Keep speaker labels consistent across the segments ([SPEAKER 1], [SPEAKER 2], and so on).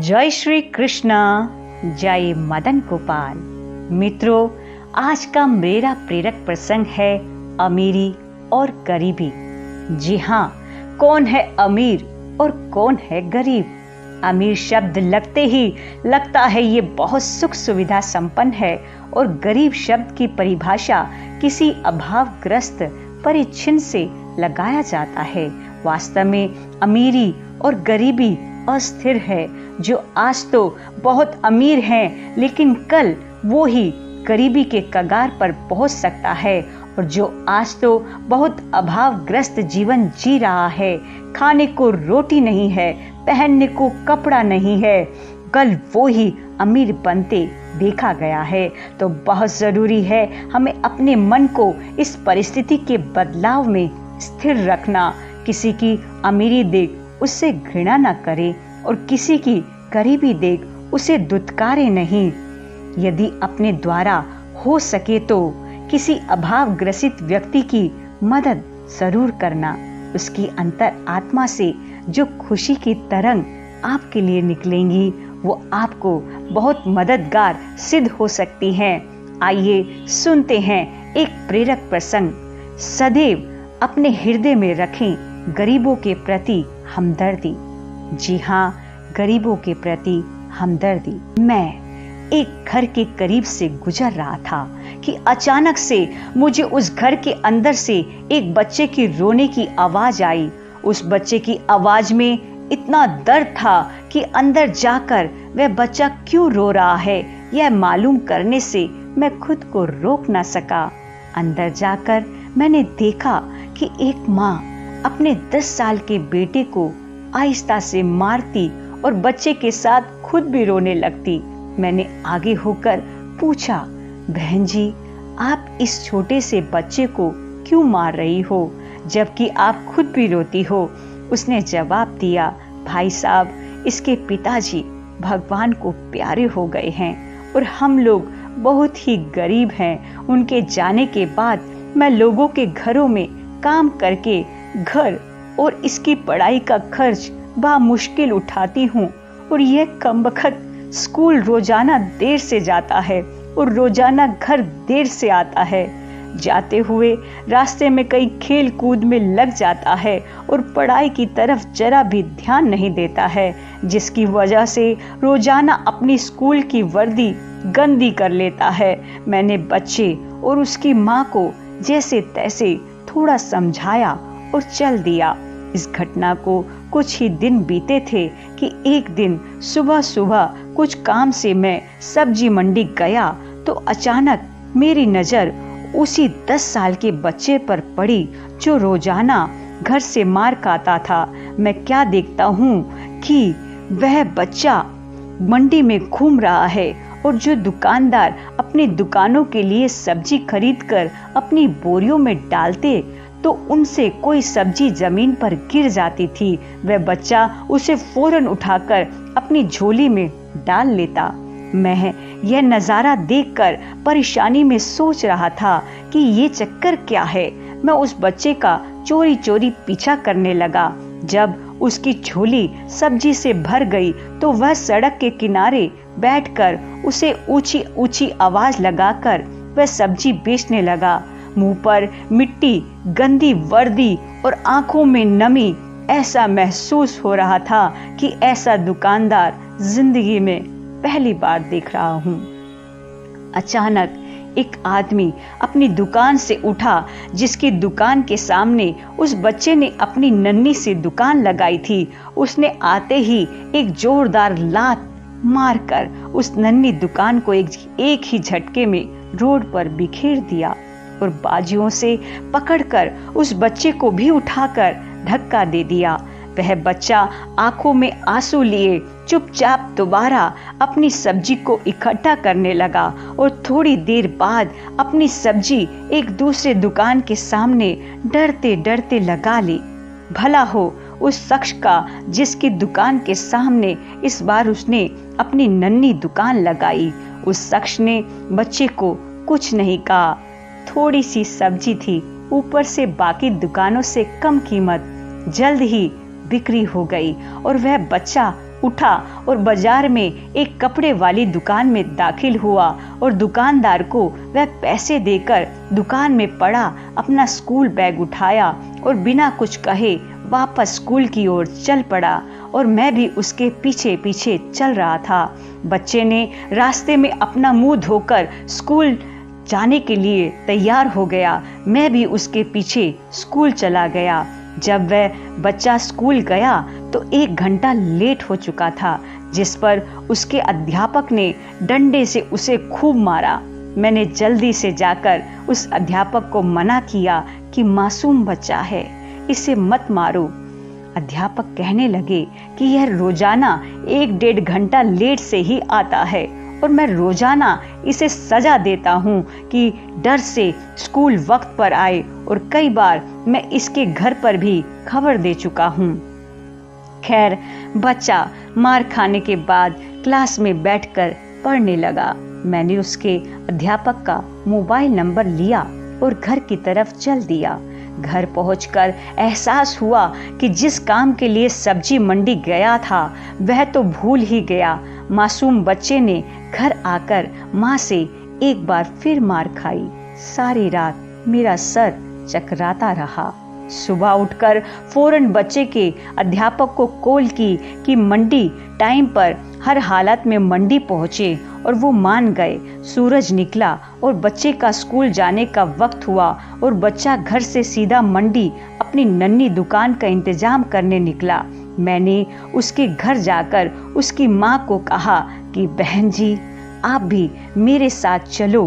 [SPEAKER 1] जय श्री कृष्ण, जय मदन गोपाल। मित्रों, आज का मेरा प्रेरक प्रसंग है अमीरी और गरीबी। जी हाँ, कौन है अमीर और कौन है गरीब? अमीर शब्द लगते ही लगता है ये बहुत सुख सुविधा संपन्न है, और गरीब शब्द की परिभाषा किसी अभावग्रस्त परिच्छिन्न से लगाया जाता है। वास्तव में अमीरी और गरीबी अस्थिर है। जो आज तो बहुत अमीर हैं, लेकिन कल वो ही गरीबी के कगार पर पहुंच सकता है, और जो आज तो बहुत अभावग्रस्त जीवन जी रहा है, खाने को रोटी नहीं है, पहनने को कपड़ा नहीं है, कल वो ही अमीर बनते देखा गया है। तो बहुत जरूरी है हमें अपने मन को इस परिस्थिति के बदलाव में स्थिर रखना। किसी की अमीरी देख उससे घृणा न करें, और किसी की गरीबी देख उसे दुत्कारे नहीं। यदि अपने द्वारा हो सके तो किसी अभावग्रसित व्यक्ति की मदद जरूर करना। उसकी अंतर आत्मा से जो खुशी की तरंग आपके लिए निकलेंगी, वो आपको बहुत मददगार सिद्ध हो सकती हैं। आइए सुनते हैं एक प्रेरक प्रसंग। सदैव अपने हृदय में रखें गरीबों के प्रति हमदर्दी। जी हाँ, गरीबों के प्रति हमदर्दी। मैं एक घर के करीब से गुजर रहा था कि अचानक से मुझे उस घर के अंदर से एक बच्चे की रोने की आवाज आई। उस बच्चे की आवाज में इतना दर्द था कि अंदर जाकर वह बच्चा क्यों रो रहा है यह मालूम करने से मैं खुद को रोक न सका। अंदर जाकर मैंने देखा कि एक माँ अपने 10 साल के बेटे को आहिस्ता से मारती और बच्चे के साथ खुद भी रोने लगती। मैंने आगे होकर पूछा, बहन जी, आप इस छोटे से बच्चे को क्यों मार रही हो, जबकि आप खुद भी रोती हो? उसने जवाब दिया, भाई साहब, इसके पिताजी भगवान को प्यारे हो गए हैं और हम लोग बहुत ही गरीब हैं। उनके जाने के बाद मैं लोगों के घरों में काम करके घर और इसकी पढ़ाई का खर्च मुश्किल उठाती हूँ, और यह कमबख्त स्कूल रोजाना देर से जाता है और रोजाना घर देर से आता है। जाते हुए रास्ते में कई खेल कूद में लग जाता है और पढ़ाई की तरफ जरा भी ध्यान नहीं देता है, जिसकी वजह से रोजाना अपनी स्कूल की वर्दी गंदी कर लेता है। मैंने बच्चे और उसकी माँ को जैसे तैसे थोड़ा समझाया और चल दिया। इस घटना को कुछ ही दिन बीते थे कि एक दिन सुबह सुबह कुछ काम से मैं सब्जी मंडी गया तो अचानक मेरी नजर उसी 10 साल के बच्चे पर पड़ी जो रोजाना घर से मार खाता था। मैं क्या देखता हूँ कि वह बच्चा मंडी में घूम रहा है, और जो दुकानदार अपनी दुकानों के लिए सब्जी खरीदकर अपनी बोरियों में डालते तो उनसे कोई सब्जी जमीन पर गिर जाती थी, वह बच्चा उसे फौरन उठाकर अपनी झोली में डाल लेता। मैं यह नजारा देखकर परेशानी में सोच रहा था कि ये चक्कर क्या है। मैं उस बच्चे का चोरी चोरी पीछा करने लगा। जब उसकी झोली सब्जी से भर गई तो वह सड़क के किनारे बैठकर उसे ऊंची ऊंची आवाज लगाकर वह सब्जी बेचने लगा। मुंह पर मिट्टी, गंदी वर्दी और आंखों में नमी। ऐसा महसूस हो रहा था कि ऐसा दुकानदार जिंदगी में पहली बार देख रहा हूँ। अचानक एक आदमी अपनी दुकान से उठा, जिसकी दुकान के सामने उस बच्चे ने अपनी नन्ही सी दुकान लगाई थी। उसने आते ही एक जोरदार लात मारकर उस नन्ही दुकान को एक ही झटके में रोड पर बिखेर दिया, और बाजुओं से पकड़कर उस बच्चे को भी उठाकर धक्का दे दिया। वह बच्चा आंखों में आंसू लिए चुपचाप दोबारा अपनी सब्जी को इकट्ठा करने लगा, और थोड़ी देर बाद अपनी सब्जी एक दूसरे दुकान के सामने डरते डरते लगा ली। भला हो उस शख्स का जिसकी दुकान के सामने इस बार उसने अपनी नन्ही दुकान लगाई। उस शख्स ने बच्चे को कुछ नहीं कहा। थोड़ी सी सब्जी थी, ऊपर से बाकी दुकानों से कम कीमत। जल्द ही बिक्री हो गई और वह बच्चा उठा और बाजार में एक कपड़े वाली दुकान में दाखिल हुआ और दुकानदार को वह पैसे देकर दुकान में पड़ा अपना स्कूल बैग उठाया और बिना कुछ कहे वापस स्कूल की ओर चल पड़ा और मैं भी उसके पीछे पीछे चल रहा था। बच्चे ने रास्ते में अपना मुंह धोकर स्कूल जाने के लिए तैयार हो गया। मैं भी उसके पीछे स्कूल चला गया। जब वह बच्चा स्कूल गया तो 1 घंटा लेट हो चुका था, जिस पर उसके अध्यापक ने डंडे से उसे खूब मारा। मैंने जल्दी से जाकर उस अध्यापक को मना किया कि मासूम बच्चा है, इसे मत मारो। अध्यापक कहने लगे कि यह रोजाना 1-1.5 घंटा लेट से ही आता है और मैं रोजाना इसे सजा देता हूँ कि डर से स्कूल वक्त पर आए, और कई बार मैं इसके घर पर भी खबर दे चुका हूँ। खैर, बच्चा मार खाने के बाद क्लास में बैठकर पढ़ने लगा। मैंने उसके अध्यापक का मोबाइल नंबर लिया और घर की तरफ चल दिया। घर पहुंचकर एहसास हुआ कि जिस काम के लिए सब्जी मंडी गया था वह तो भूल ही गया। मासूम बच्चे ने घर आकर माँ से एक बार फिर मार खाई। सारी रात मेरा सर चकराता रहा। सुबह उठकर फौरन बच्चे के अध्यापक को कॉल की कि मंडी टाइम पर हर हालत में मंडी पहुंचे, और वो मान गए। सूरज निकला और बच्चे का स्कूल जाने का वक्त हुआ और बच्चा घर से सीधा मंडी अपनी नन्ही दुकान का इंतजाम करने निकला। मैंने उसके घर जाकर उसकी माँ को कहा कि बहन जी, आप भी मेरे साथ चलो।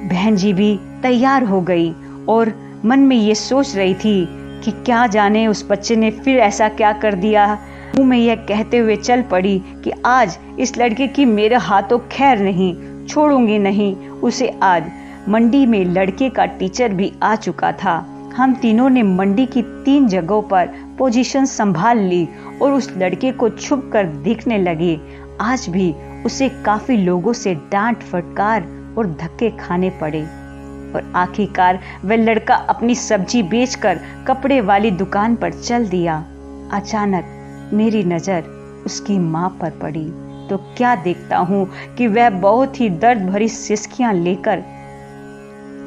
[SPEAKER 1] बहन जी भी तैयार हो गई और मन में ये सोच रही थी कि क्या जाने उस बच्चे ने फिर ऐसा क्या कर दिया। मुंह में यह कहते हुए चल पड़ी कि आज इस लड़के की मेरे हाथों खैर नहीं, छोड़ूंगी नहीं उसे। आज मंडी में लड़के का टीचर भी आ चुका था। हम तीनों ने मंडी की 3 जगहों पर पोजीशन संभाल ली और उस लड़के को छुप कर देखने लगे। आज भी उसे काफी लोगों से डांट फटकार और धक्के खाने पड़े और आखिरकार वह लड़का अपनी सब्जी बेचकर कपड़े वाली दुकान पर चल दिया। अचानक मेरी नजर उसकी माँ पर पड़ी तो क्या देखता हूँ कि वह बहुत ही दर्द भरी सिसकियां लेकर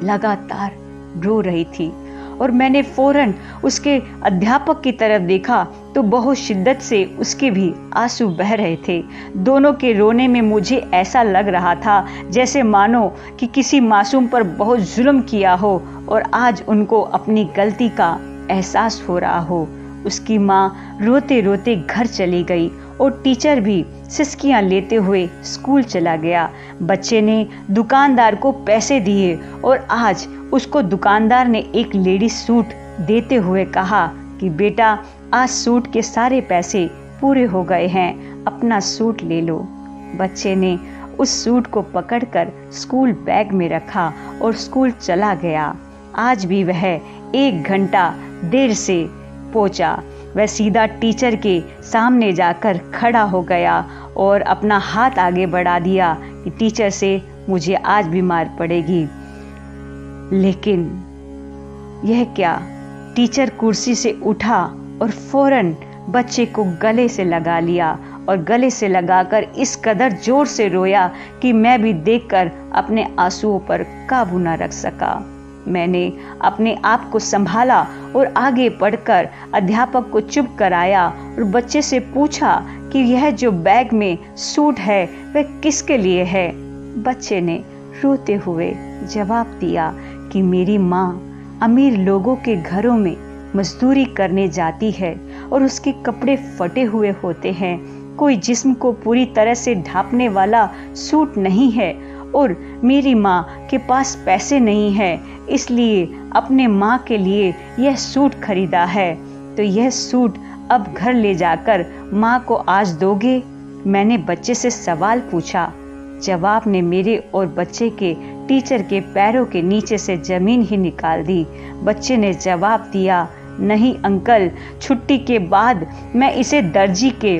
[SPEAKER 1] लगातार रो रही थी, और मैंने फौरन उसके अध्यापक की तरफ देखा तो बहुत शिद्दत से उसके भी आंसू बह रहे थे। दोनों के रोने में मुझे ऐसा लग रहा था जैसे मानो कि किसी मासूम पर बहुत जुल्म किया हो और आज उनको अपनी गलती का एहसास हो रहा हो। उसकी माँ रोते रोते घर चली गई और टीचर भी सिसकियां लेते हुए स्कूल चला गया। बच्चे ने दुकानदार को पैसे दिए और आज उसको दुकानदार ने एक लेडी सूट देते हुए कहा कि बेटा, आज सूट के सारे पैसे पूरे हो गए हैं, अपना सूट ले लो। बच्चे ने उस सूट को पकड़कर स्कूल बैग में रखा और स्कूल चला गया। आज भी वह 1 घंटा देर से पहुंचा। वह सीधा टीचर के सामने जाकर खड़ा हो गया और अपना हाथ आगे बढ़ा दिया कि टीचर से मुझे आज भी मार पड़ेगी। लेकिन यह क्या, टीचर कुर्सी से उठा और फौरन बच्चे को गले से लगा लिया और गले से लगाकर इस कदर जोर से रोया कि मैं भी देखकर अपने आंसुओं पर काबू न रख सका। मैंने अपने आप को संभाला और आगे बढ़कर अध्यापक को चुप कराया और बच्चे से पूछा कि यह जो बैग में सूट है वह किसके लिए है। बच्चे ने रोते हुए जवाब दिया कि मेरी माँ अमीर लोगों के घरों में मजदूरी करने जाती है और उसके कपड़े फटे हुए होते हैं, कोई जिस्म को पूरी तरह से ढांपने वाला सूट नहीं है और मेरी माँ के पास पैसे नहीं है, इसलिए अपने माँ के लिए यह सूट खरीदा है। तो यह सूट अब घर ले जाकर माँ को आज दोगे? मैंने बच्चे से सवाल पूछा। जवाब ने मेरे और बच्चे के टीचर के पैरों के नीचे से जमीन ही निकाल दी। बच्चे ने जवाब दिया, नहीं अंकल, छुट्टी के बाद मैं इसे दर्जी के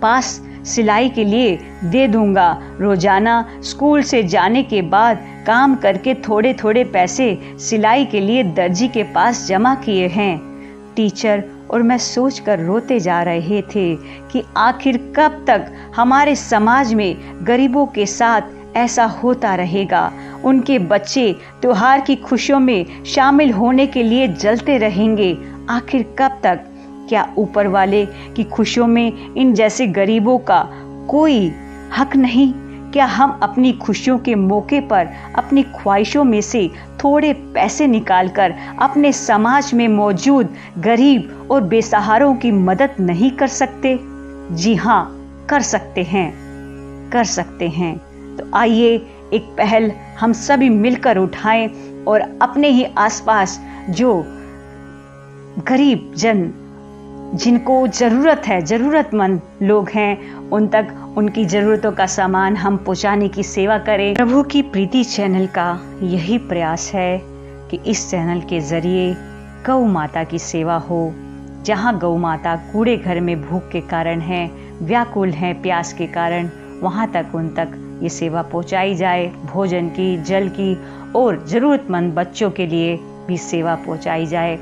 [SPEAKER 1] पास सिलाई के लिए दे दूंगा। रोजाना स्कूल से जाने के बाद काम करके थोड़े थोड़े पैसे सिलाई के लिए दर्जी के पास जमा किए हैं। टीचर और मैं सोचकर रोते जा रहे थे कि आखिर कब तक हमारे समाज में गरीबों के साथ ऐसा होता रहेगा। उनके बच्चे त्योहार की खुशियों में शामिल होने के लिए जलते रहेंगे। आखिर कब तक? क्या ऊपर वाले की खुशियों में इन जैसे गरीबों का कोई हक नहीं? क्या हम अपनी खुशियों के मौके पर अपनी ख्वाहिशों में से थोड़े पैसे निकालकर अपने समाज में मौजूद गरीब और बेसहारों की मदद नहीं कर सकते? जी हाँ, कर सकते हैं, कर सकते हैं। तो आइए एक पहल हम सभी मिलकर उठाएं और अपने ही आसपास जो गरीब जन जिनको ज़रूरत है, ज़रूरतमंद लोग हैं, उन तक उनकी ज़रूरतों का सामान हम पहुंचाने की सेवा करें। प्रभु की प्रीति चैनल का यही प्रयास है कि इस चैनल के ज़रिए गौ माता की सेवा हो। जहां गौ माता कूड़े घर में भूख के कारण है, व्याकुल हैं प्यास के कारण, वहां तक उन तक ये सेवा पहुंचाई जाए। भोजन की, जल की और ज़रूरतमंद बच्चों के लिए भी सेवा पहुंचाई जाए।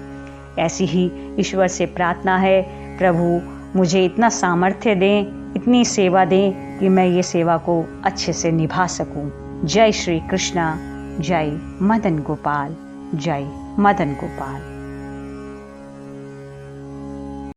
[SPEAKER 1] ऐसी ही ईश्वर से प्रार्थना है, प्रभु मुझे इतना सामर्थ्य दें, इतनी सेवा दें कि मैं ये सेवा को अच्छे से निभा सकूं। जय श्री कृष्णा, जय मदन गोपाल, जय मदन गोपाल।